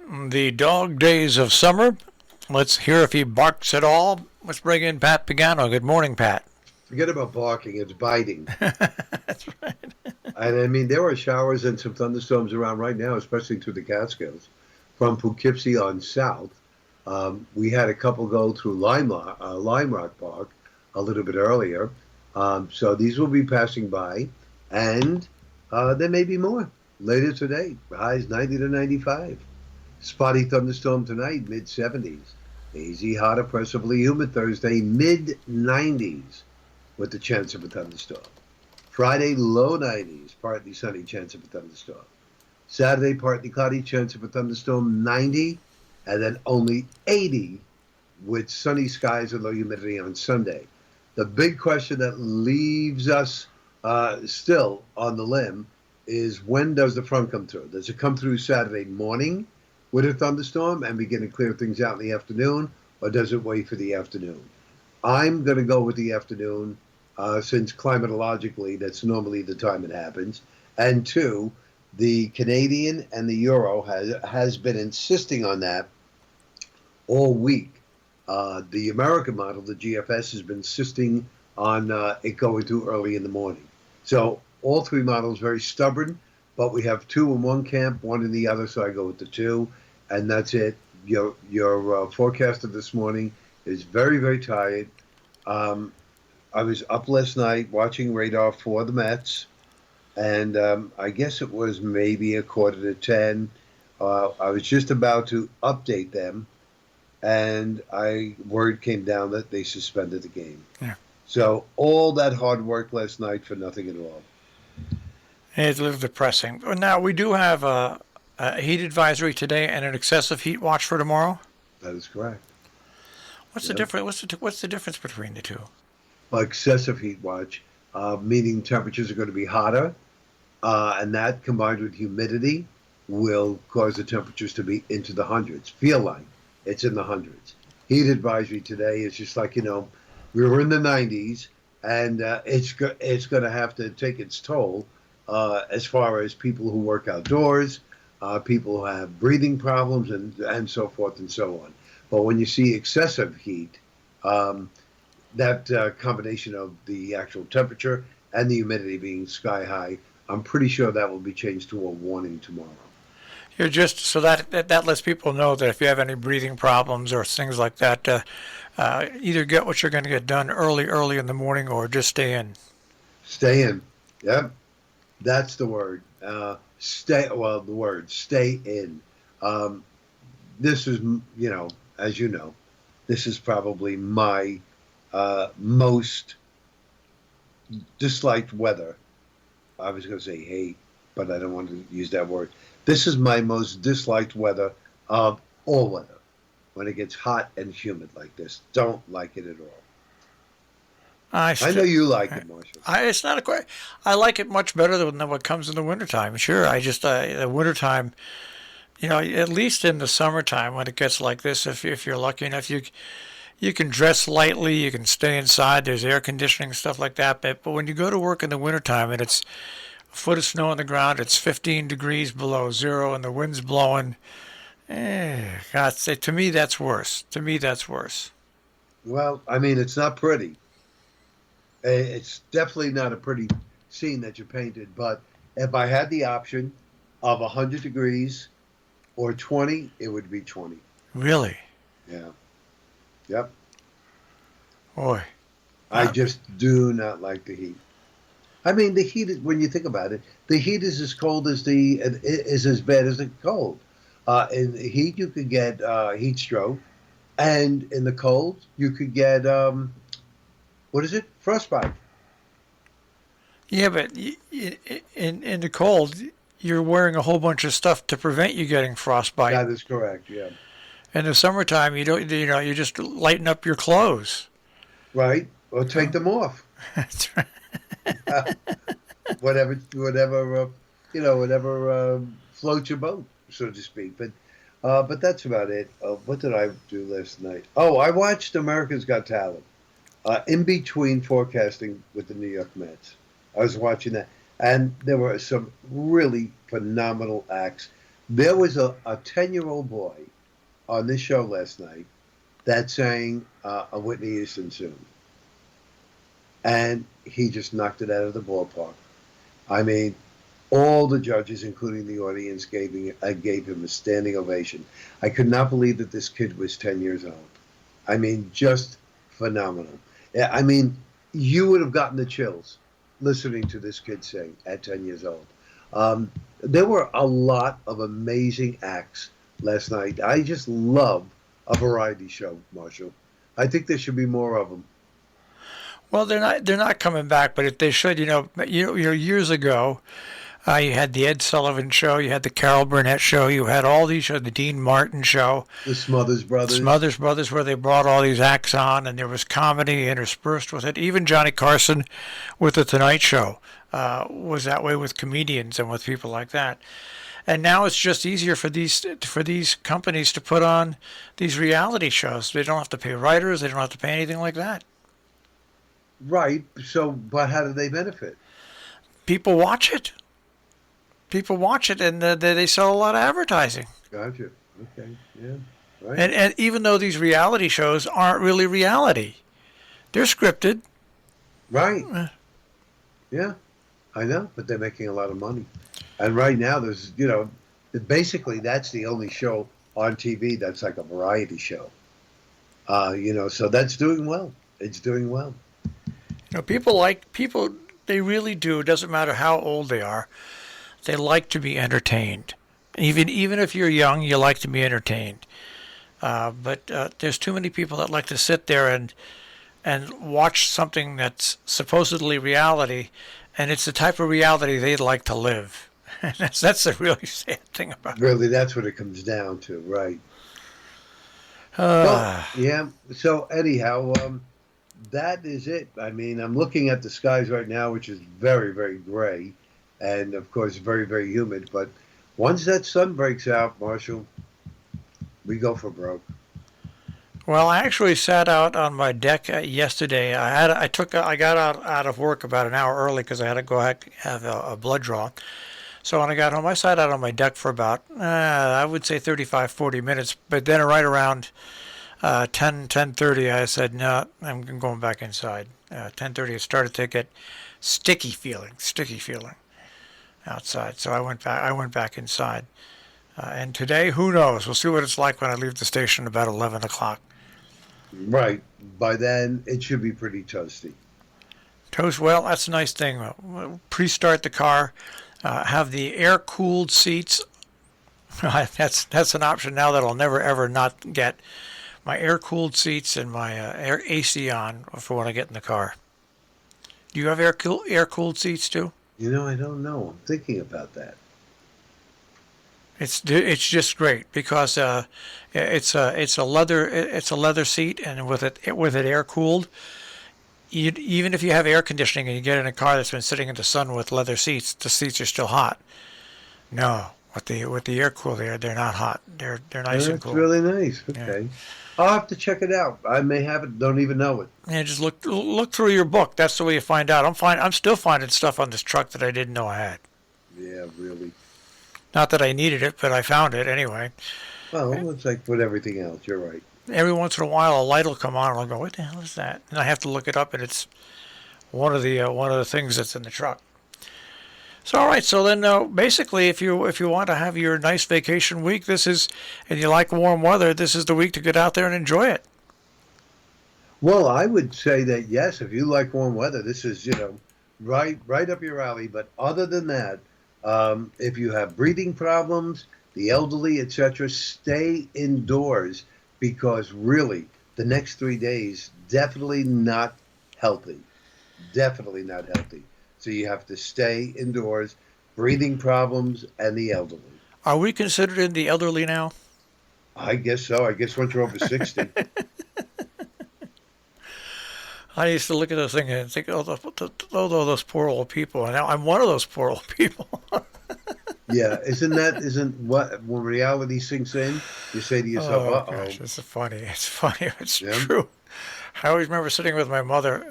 The dog days of summer. Let's hear if he barks at all. Let's bring in Pat Pagano. Good morning, Pat. Forget about barking, it's biting. That's right. And I mean, there are showers and some thunderstorms around right now, especially through the Catskills, from Poughkeepsie on south. We had a couple go through Lime Rock Park a little bit earlier. So these will be passing by, and there may be more later today. Highs 90 to 95. Spotty thunderstorm tonight, mid 70s. Hazy, hot, oppressively humid Thursday, mid 90s with the chance of a thunderstorm. Friday, low 90s, partly sunny, chance of a thunderstorm. Saturday, partly cloudy, chance of a thunderstorm, 90, and then only 80 with sunny skies and low humidity on Sunday. The big question that leaves us still on the limb is, when does the front come through? Does it come through Saturday morning with a thunderstorm and begin to clear things out in the afternoon, or does it wait for the afternoon? I'm going to go with the afternoon, since climatologically that's normally the time it happens. And two, the Canadian and the Euro has been insisting on that all week. The American model, the GFS, has been insisting on it going through early in the morning. So all three models very stubborn, but we have two in one camp, one in the other, so I go with the two, and that's it. Your forecaster this morning is very, very tired. I was up last night watching radar for the Mets, and I guess it was maybe a quarter to 10. I was just about to update them, and word came down that they suspended the game. Yeah. So all that hard work last night for nothing at all. It's a little depressing. Now, we do have a heat advisory today and an excessive heat watch for tomorrow. That is correct. What's the difference? What's the difference between the two? Excessive heat watch, meaning temperatures are going to be hotter, and that combined with humidity will cause the temperatures to be into the hundreds. Feel like it's in the hundreds. Heat advisory today is just like, we were in the 90s, and it's going to have to take its toll as far as people who work outdoors, people who have breathing problems, and so forth and so on. But when you see excessive heat, that combination of the actual temperature and the humidity being sky high, I'm pretty sure that will be changed to a warning tomorrow. You're just so that lets people know that if you have any breathing problems or things like that, either get what you're going to get done early in the morning, or just stay in. Stay in. Yep, that's the word. The word stay in. This is, as you know, this is probably my most disliked weather. I was going to say hate, but I don't want to use that word. This is my most disliked weather of all weather. When it gets hot and humid like this, don't like it at all. I know you like it, Marshall. It's not a question. I like it much better than what comes in the wintertime. Sure, I just the wintertime, at least in the summertime when it gets like this, if you're lucky enough, you can dress lightly, you can stay inside, there's air conditioning, stuff like that. But when you go to work in the wintertime and it's a foot of snow on the ground, it's 15 degrees below zero, and the wind's blowing, God, to me that's worse. To me that's worse. Well, I mean, it's not pretty. It's definitely not a pretty scene that you painted, but if I had the option of 100 degrees or 20, it would be 20. Really? Yeah. Yep. Boy. I just do not like the heat. I mean, the heat is, when you think about it, the heat is as cold as is as bad as the cold. In the heat, you could get heat stroke, and in the cold, you could get what is it? Frostbite. Yeah, but in the cold, you're wearing a whole bunch of stuff to prevent you getting frostbite. That is correct. Yeah. In the summertime, you don't. You just lighten up your clothes. Right, or take them off. That's right. whatever, whatever floats your boat, so to speak. But that's about it. What did I do last night? Oh, I watched America's Got Talent. In between forecasting with the New York Mets, I was watching that, and there were some really phenomenal acts. There was a 10-year-old boy on this show last night that sang a Whitney Houston tune, and he just knocked it out of the ballpark. I mean, all the judges, including the audience, gave him a standing ovation. I could not believe that this kid was 10 years old. I mean, just phenomenal. Yeah, I mean, you would have gotten the chills listening to this kid sing at 10 years old. There were a lot of amazing acts last night. I just love a variety show, Marshall. I think there should be more of them. Well, they're not coming back, but if they should, years ago, you had the Ed Sullivan Show, you had the Carol Burnett Show, you had all these shows, the Dean Martin Show, The Smothers Brothers. Smothers Brothers, where they brought all these acts on, and there was comedy interspersed with it. Even Johnny Carson with the Tonight Show was that way with comedians and with people like that. And now it's just easier for these companies to put on these reality shows. They don't have to pay writers. They don't have to pay anything like that. Right. So, but how do they benefit? People watch it. People watch it, and they sell a lot of advertising. Gotcha. Okay. Yeah. Right. And even though these reality shows aren't really reality, they're scripted. Right. Yeah. I know, but they're making a lot of money. And right now, there's, basically that's the only show on TV that's like a variety show. So that's doing well. It's doing well. People, they really do. It doesn't matter how old they are. They like to be entertained. Even if you're young, you like to be entertained. But there's too many people that like to sit there and watch something that's supposedly reality, and it's the type of reality they'd like to live. That's the really sad thing about it. Really, that's what it comes down to, right? Well, yeah. So anyhow, that is it. I mean, I'm looking at the skies right now, which is very, very gray, and of course, very, very humid. But once that sun breaks out, Marshall, we go for broke. Well, I actually sat out on my deck yesterday. I got out of work about an hour early because I had to go have a blood draw. So when I got home, I sat out on my deck for about, I would say 35, 40 minutes. But then right around 10:30, I said, no, I'm going back inside. 10:30, it started to get sticky feeling outside. So I went back inside. And today, who knows? We'll see what it's like when I leave the station about 11 o'clock. Right. By then, it should be pretty toasty. Toast, well, that's a nice thing. Pre-start the car. Have the air-cooled seats. That's an option now that I'll never, ever not get. My air-cooled seats and my air AC on for when I get in the car. Do you have air-cooled seats too? I don't know. I'm thinking about that. It's just great because it's a leather seat, and with it air cooled. Even if you have air conditioning and you get in a car that's been sitting in the sun with leather seats, the seats are still hot. No, with the air cooled air, they're not hot. They're nice and cool. That's really nice. Okay. Yeah. I'll have to check it out. I may have it, don't even know it. Yeah, just look through your book. That's the way you find out. I'm still finding stuff on this truck that I didn't know I had. Yeah, really. Not that I needed it, but I found it anyway. Well, it's like with everything else. You're right. Every once in a while, a light will come on, and I'll go, "What the hell is that?" And I have to look it up, and it's one of the things that's in the truck. So, all right. So then, basically, if you want to have your nice vacation week, and you like warm weather, this is the week to get out there and enjoy it. Well, I would say that yes, if you like warm weather, this is right up your alley. But other than that, if you have breathing problems, the elderly, etc., stay indoors because really the next 3 days definitely not healthy. Definitely not healthy. So you have to stay indoors, breathing problems, and the elderly. Are we considered in the elderly now? I guess so. I guess once you're over 60. I used to look at those things and think, oh, those poor old people. And now I'm one of those poor old people. Yeah, isn't what when reality sinks in, you say to yourself, oh, "Uh-oh." Gosh, it's funny. It's Yeah. true. I always remember sitting with my mother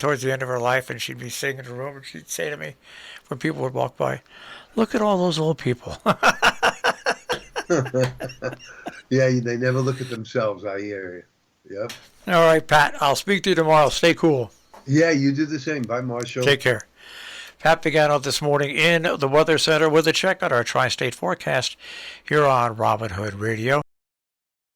towards the end of her life, and she'd be sitting in her room, and she'd say to me, when people would walk by, "Look at all those old people." Yeah, they never look at themselves. I hear you. Yep. All right, Pat. I'll speak to you tomorrow. Stay cool. Yeah, you do the same. Bye, Marshall. Take care. Pat Pagano this morning in the Weather Center with a check on our tri-state forecast here on Robin Hood Radio.